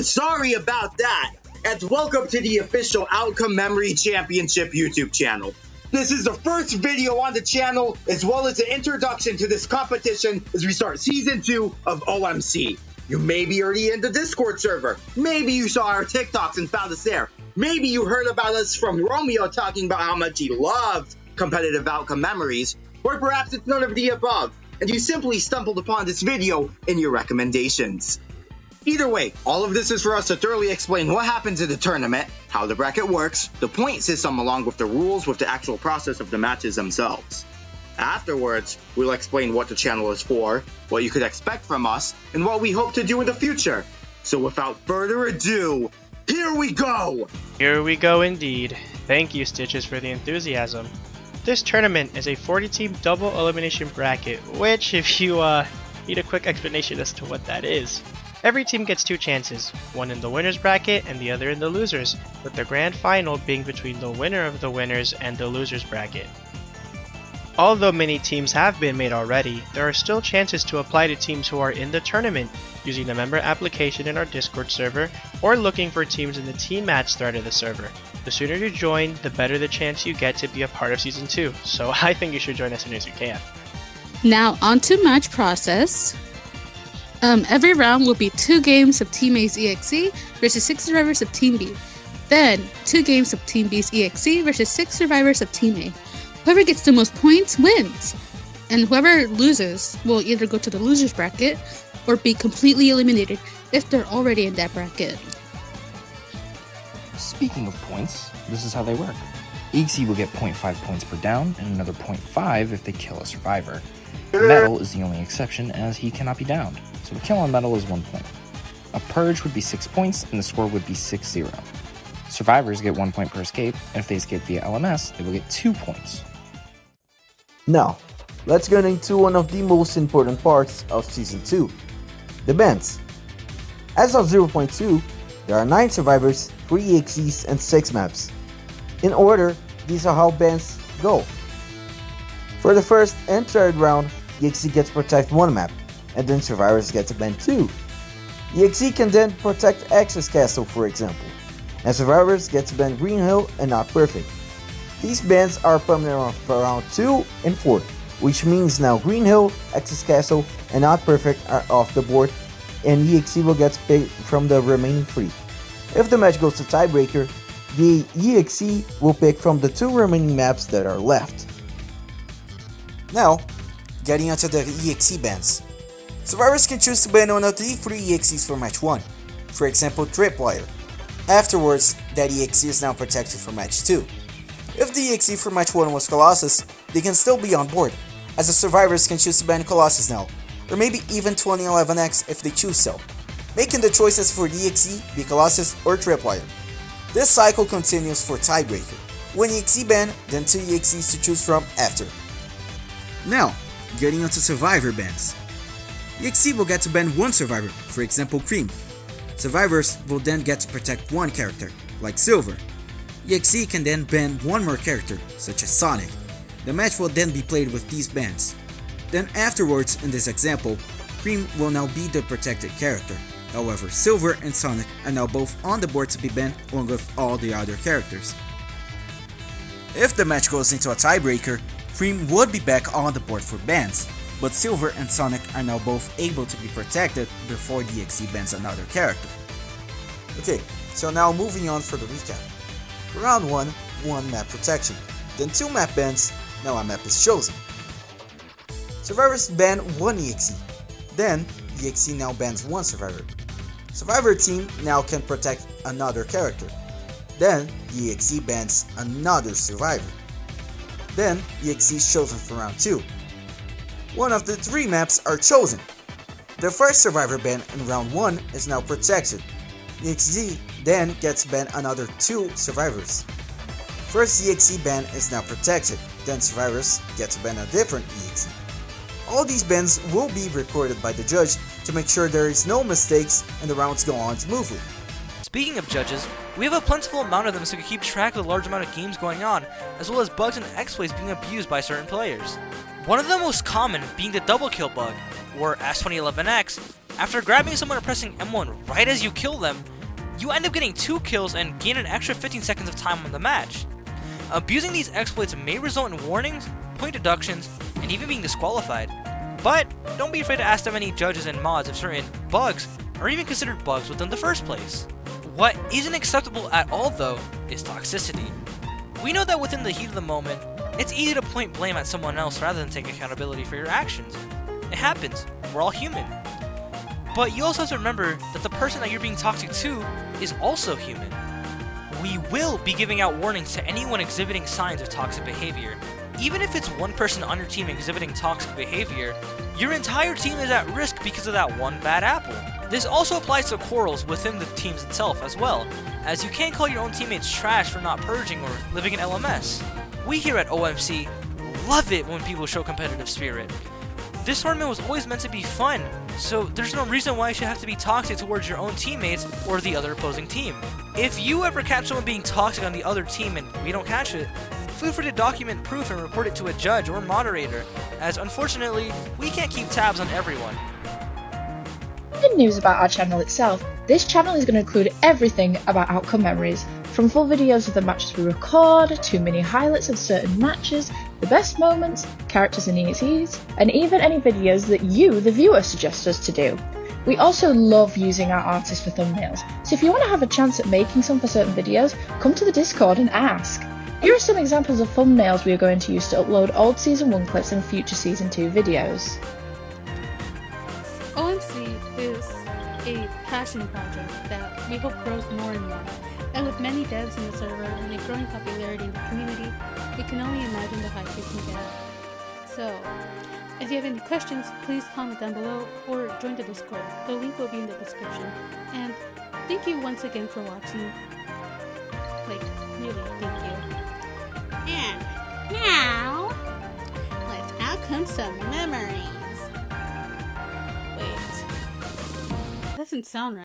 Sorry about that, and welcome to the official Outcome Memory Championship YouTube channel. This is the first video on the channel, as well as the introduction to this competition as we start Season 2 of OMC. You may be already in the Discord server. Maybe you saw our TikToks and found us there. Maybe you heard about us from Romeo talking about how much he loved competitive Outcome Memories, or perhaps it's none of the above, and you simply stumbled upon this video in your recommendations. Either way, all of this is for us to thoroughly explain what happens in the tournament, how the bracket works, the point system along with the rules with the actual process of the matches themselves. Afterwards, we'll explain what the channel is for, what you could expect from us, and what we hope to do in the future. So without further ado, here we go! Here we go indeed. Thank you, Stitches, for the enthusiasm. This tournament is a 40-team double elimination bracket, which, if you need a quick explanation as to what that is. Every team gets two chances, one in the winners bracket and the other in the losers, with the grand final being between the winner of the winners and the losers bracket. Although many teams have been made already, there are still chances to apply to teams who are in the tournament, using the member application in our Discord server, or looking for teams in the team match thread of the server. The sooner you join, the better the chance you get to be a part of Season 2, so I think you should join as soon as you can. Now on to match process. Every round will be 2 games of Team A's EXE versus 6 survivors of Team B. Then, 2 games of Team B's EXE versus 6 survivors of Team A. Whoever gets the most points wins, and whoever loses will either go to the losers bracket or be completely eliminated if they're already in that bracket. Speaking of points, this is how they work. EXE will get 0.5 points per down and another 0.5 if they kill a survivor. Metal is the only exception as he cannot be downed, so the kill on Metal is 1 point. A purge would be 6 points and the score would be 6-0. Survivors get 1 point per escape, and if they escape via LMS, they will get 2 points. Now, let's get into one of the most important parts of Season 2, the bans. As of 0.2, there are 9 survivors, 3 EXEs, and 6 maps. In order, these are how bans go. For the first and third round, EXE gets protect 1 map, and then survivors get to ban 2. EXE can then protect Access Castle, for example, and survivors get to ban Green Hill and Not Perfect. These bans are permanent for round 2 and 4, which means now Green Hill, Access Castle, and Not Perfect are off the board, and EXE will get picked from the remaining 3. If the match goes to tiebreaker, the EXE will pick from the 2 remaining maps that are left. Now, getting into the EXE bans. Survivors can choose to ban one of the 3 EXEs for match 1, for example Tripwire. Afterwards, that EXE is now protected for match 2. If the EXE for match 1 was Colossus, they can still be on board, as the survivors can choose to ban Colossus now, or maybe even 2011X if they choose so, making the choices for the EXE be Colossus or Tripwire. This cycle continues for tiebreaker. When EXE ban, then 2 EXEs to choose from after. Now, getting onto survivor bans. EXE will get to ban 1 survivor, for example Cream. Survivors will then get to protect 1 character, like Silver. EXE can then ban 1 more character, such as Sonic. The match will then be played with these bans. Then afterwards, in this example, Cream will now be the protected character. However, Silver and Sonic are now both on the board to be banned along with all the other characters. If the match goes into a tiebreaker, Cream would be back on the board for bans, but Silver and Sonic are now both able to be protected before the EXE bans another character. Okay, so now moving on for the recap. For round 1, 1 map protection, then 2 map bans, now a map is chosen. Survivors ban 1 EXE, then EXE now bans 1 survivor. Survivor team now can protect another character, then the EXE bans another survivor. Then EXE is chosen for round 2. One of the 3 maps are chosen. The first survivor ban in round 1 is now protected. EXE then gets ban another 2 survivors. First EXE ban is now protected, then survivors get to ban a different EXE. All these bans will be recorded by the judge to make sure there is no mistakes and the rounds go on smoothly. Speaking of judges, we have a plentiful amount of them so we can keep track of the large amount of games going on, as well as bugs and exploits being abused by certain players. One of the most common being the double kill bug, or as 2011X, after grabbing someone and pressing M1 right as you kill them, you end up getting 2 kills and gain an extra 15 seconds of time on the match. Abusing these exploits may result in warnings, point deductions, and even being disqualified. But don't be afraid to ask them any judges and mods if certain bugs are even considered bugs within the first place. What isn't acceptable at all though is toxicity. We know that within the heat of the moment, it's easy to point blame at someone else rather than take accountability for your actions. It happens, we're all human. But you also have to remember that the person that you're being toxic to is also human. We will be giving out warnings to anyone exhibiting signs of toxic behavior. Even if it's one person on your team exhibiting toxic behavior, your entire team is at risk because of that one bad apple. This also applies to quarrels within the teams itself as well, as you can't call your own teammates trash for not purging or living in LMS. We here at OMC love it when people show competitive spirit. This tournament was always meant to be fun, so there's no reason why you should have to be toxic towards your own teammates or the other opposing team. If you ever catch someone being toxic on the other team and we don't catch it, feel free to document proof and report it to a judge or moderator, as unfortunately, we can't keep tabs on everyone. Good news about our channel itself, this channel is going to include everything about outcome memories, from full videos of the matches we record, to mini highlights of certain matches, the best moments, characters and EXEs, and even any videos that you, the viewer, suggest us to do. We also love using our artists for thumbnails, so if you want to have a chance at making some for certain videos, come to the Discord and ask. Here are some examples of thumbnails we are going to use to upload old Season 1 clips and future Season 2 videos. OMC is a passion project that we hope grows more and more. And with many devs in the server and a growing popularity in the community, we can only imagine the hype we can get. So, if you have any questions, please comment down below or join the Discord. The link will be in the description. And thank you once again for watching. Like, really, thank you. And now, let's outcome some memories. Wait, that doesn't sound right.